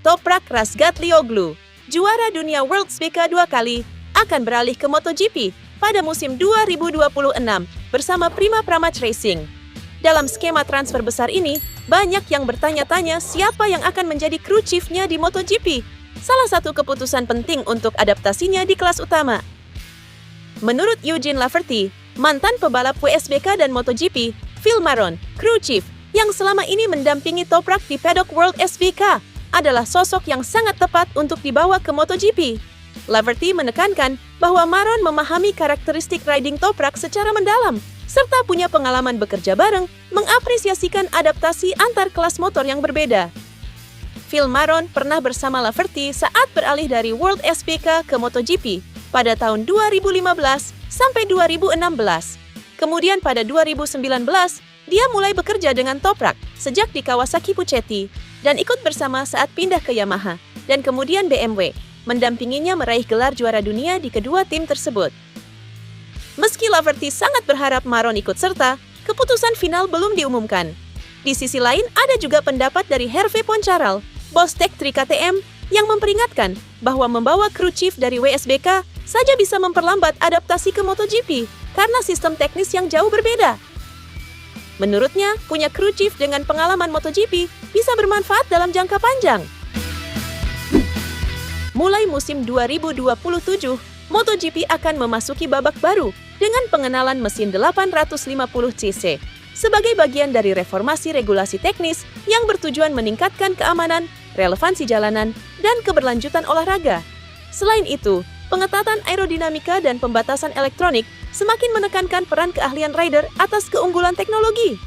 Toprak Razgatlioglu, juara dunia World SBK 2 kali, akan beralih ke MotoGP pada musim 2026 bersama Prima Pramaj Racing. Dalam skema transfer besar ini, banyak yang bertanya-tanya siapa yang akan menjadi kru chief-nya di MotoGP. Salah satu keputusan penting untuk adaptasinya di kelas utama. Menurut Eugene Laverty, mantan pebalap WSBK dan MotoGP, Phil Maron, kru chief, yang selama ini mendampingi Toprak di paddock World SBK, adalah sosok yang sangat tepat untuk dibawa ke MotoGP. Laverty menekankan bahwa Maron memahami karakteristik riding Toprak secara mendalam, serta punya pengalaman bekerja bareng, mengapresiasikan adaptasi antar kelas motor yang berbeda. Phil Maron pernah bersama Laverty saat beralih dari World SBK ke MotoGP pada tahun 2015 sampai 2016. Kemudian pada 2019, dia mulai bekerja dengan Toprak sejak di Kawasaki Puchetti dan ikut bersama saat pindah ke Yamaha dan kemudian BMW, mendampinginya meraih gelar juara dunia di kedua tim tersebut. Meski Laverty sangat berharap Maron ikut serta, keputusan final belum diumumkan. Di sisi lain, ada juga pendapat dari Hervé Poncharal, bos Tech3 KTM, yang memperingatkan bahwa membawa kru chief dari WSBK saja bisa memperlambat adaptasi ke MotoGP karena sistem teknis yang jauh berbeda. Menurutnya, punya kru chief dengan pengalaman MotoGP bisa bermanfaat dalam jangka panjang. Mulai musim 2027, MotoGP akan memasuki babak baru dengan pengenalan mesin 850cc sebagai bagian dari reformasi regulasi teknis yang bertujuan meningkatkan keamanan, relevansi jalanan, dan keberlanjutan olahraga. Selain itu, pengetatan aerodinamika dan pembatasan elektronik semakin menekankan peran keahlian rider atas keunggulan teknologi.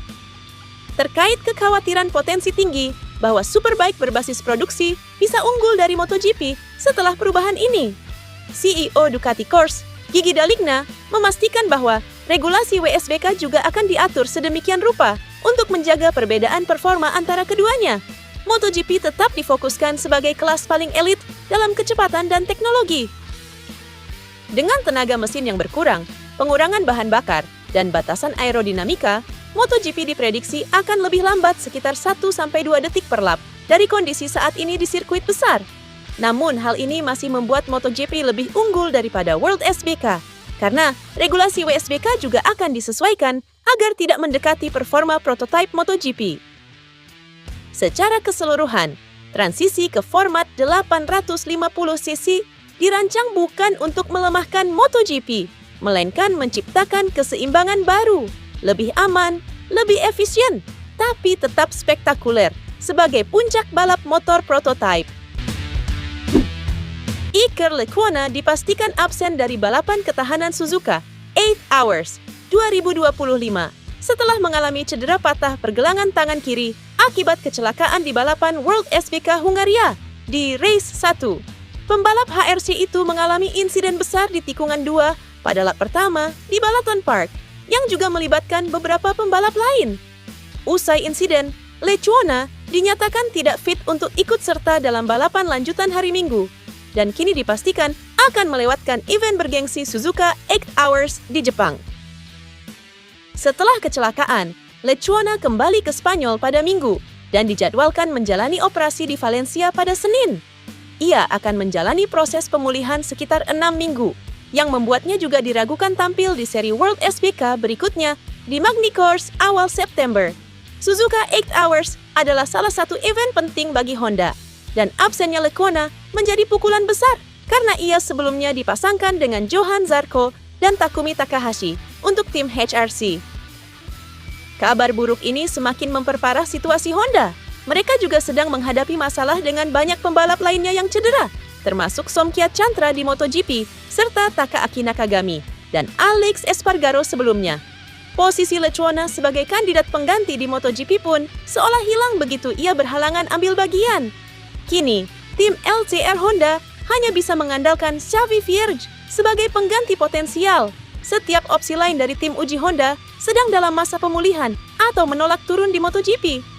Terkait kekhawatiran potensi tinggi bahwa Superbike berbasis produksi bisa unggul dari MotoGP setelah perubahan ini, CEO Ducati Corse, Gigi D'Aligna, memastikan bahwa regulasi WSBK juga akan diatur sedemikian rupa untuk menjaga perbedaan performa antara keduanya. MotoGP tetap difokuskan sebagai kelas paling elit dalam kecepatan dan teknologi. Dengan tenaga mesin yang berkurang, pengurangan bahan bakar, dan batasan aerodinamika, MotoGP diprediksi akan lebih lambat sekitar 1-2 detik per lap dari kondisi saat ini di sirkuit besar. Namun, hal ini masih membuat MotoGP lebih unggul daripada World SBK, karena regulasi WSBK juga akan disesuaikan agar tidak mendekati performa prototipe MotoGP. Secara keseluruhan, transisi ke format 850cc dirancang bukan untuk melemahkan MotoGP, melainkan menciptakan keseimbangan baru, lebih aman, lebih efisien, tapi tetap spektakuler sebagai puncak balap motor prototipe. Iker Lecuona dipastikan absen dari balapan ketahanan Suzuka 8 Hours 2025 setelah mengalami cedera patah pergelangan tangan kiri akibat kecelakaan di balapan World SBK Hungaria di Race 1. Pembalap HRC itu mengalami insiden besar di tikungan 2 pada lap pertama di Balaton Park, yang juga melibatkan beberapa pembalap lain. Usai insiden, Lecuona dinyatakan tidak fit untuk ikut serta dalam balapan lanjutan hari Minggu, dan kini dipastikan akan melewatkan event bergengsi Suzuka 8 Hours di Jepang. Setelah kecelakaan, Lecuona kembali ke Spanyol pada Minggu dan dijadwalkan menjalani operasi di Valencia pada Senin. Ia akan menjalani proses pemulihan sekitar 6 minggu, yang membuatnya juga diragukan tampil di seri World SBK berikutnya di Magny Course awal September. Suzuka 8 Hours adalah salah satu event penting bagi Honda, dan absennya Lecuona menjadi pukulan besar karena ia sebelumnya dipasangkan dengan Johan Zarco dan Takumi Takahashi untuk tim HRC. Kabar buruk ini semakin memperparah situasi Honda. Mereka juga sedang menghadapi masalah dengan banyak pembalap lainnya yang cedera, termasuk Somkia Chantra di MotoGP, serta Takaaki Nakagami, dan Alex Espargaro sebelumnya. Posisi Lecuona sebagai kandidat pengganti di MotoGP pun seolah hilang begitu ia berhalangan ambil bagian. Kini, tim LCR Honda hanya bisa mengandalkan Xavi Vierge sebagai pengganti potensial. Setiap opsi lain dari tim uji Honda sedang dalam masa pemulihan atau menolak turun di MotoGP.